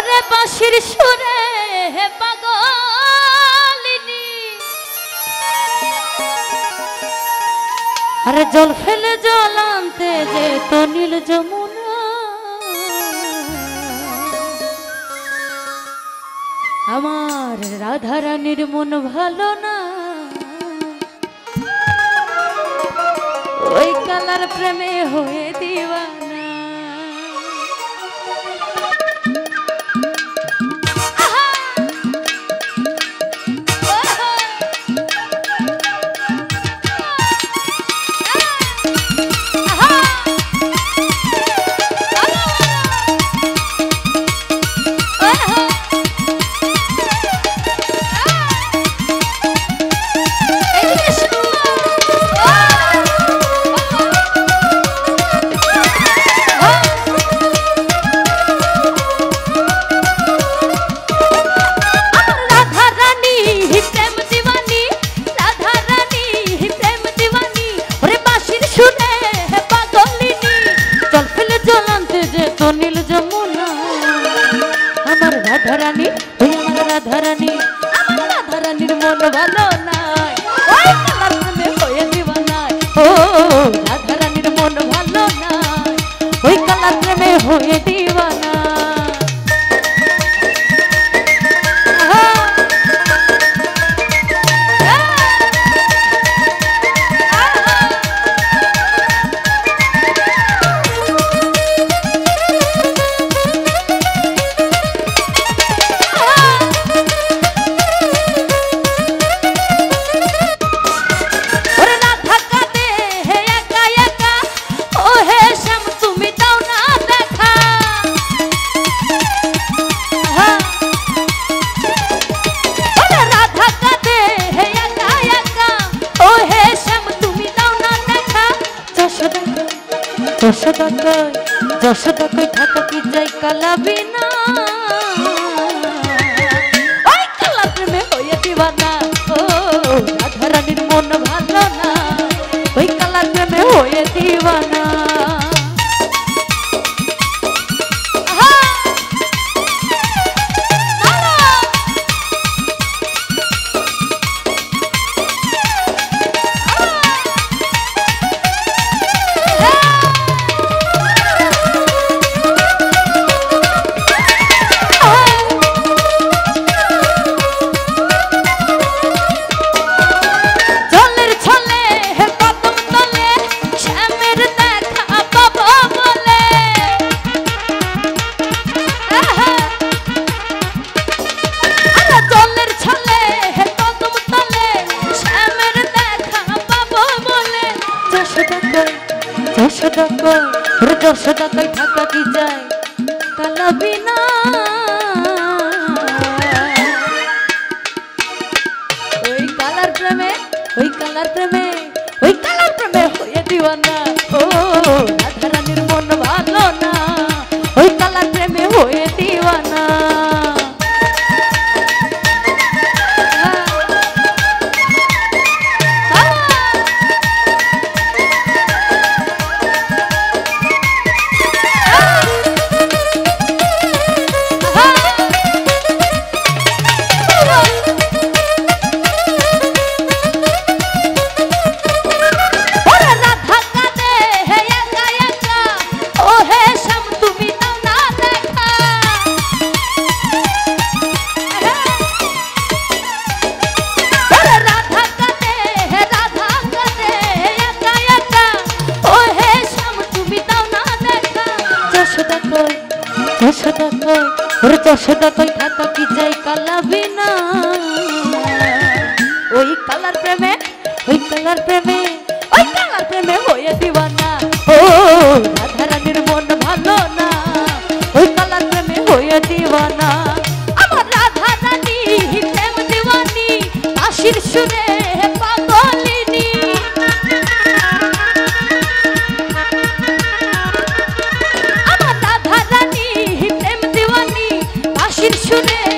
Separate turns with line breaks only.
ওরে বাঁশির সুরে হে পাগলিনী আরে জল ফেলে জল আনতে যে তো নীল যমুনা আমার রাধা রানীর মন ভালো না ওই কালার প্রেমে হয়ে দিওয়ানা নীল যমুনা আমার রাধা রানী আমার রাধা রানী আমার রাধা রানীর মন ভালো নাই ওই কালার প্রেমে হয়ে দিওয়ানা ও রাধা রানীর মন ভালো নাই ওই কালার প্রেমে হয়ে দিওয়ানা যশোদা কই থাকা কি যাই কালাবিনা ওই কালা প্রেমে হয়ে দিওয়ানা ও রাধা রানীর মন ভালো না ওই কালা প্রেমে হয়ে দিওয়ানা যশোদা কই থাকা কি যায় কালাবিনা ওই কালার প্রেমে ওই কালার প্রেমে ওই কালার প্রেমে হয়ে দিওয়ানা ও রাধা রানীর মন ভালো না ওই কালার প্রেমে হয়ে দিওয়ানা যশোদা কই থাকা কি যাই কালাবিনা ওই কালার প্রেমে ওই কালার প্রেমে ওই কালার প্রেমে হয়ে দিওয়ানা ও রাধা রানীর মন ভালো না ওই কালার প্রেমে হয়ে দিওয়ানা আমার রাধা রানী প্রেম দিওয়ানি বাঁশির সুরে পাগলিনী আমার রাধা রানী প্রেম দিওয়ানি বাঁশির সুরে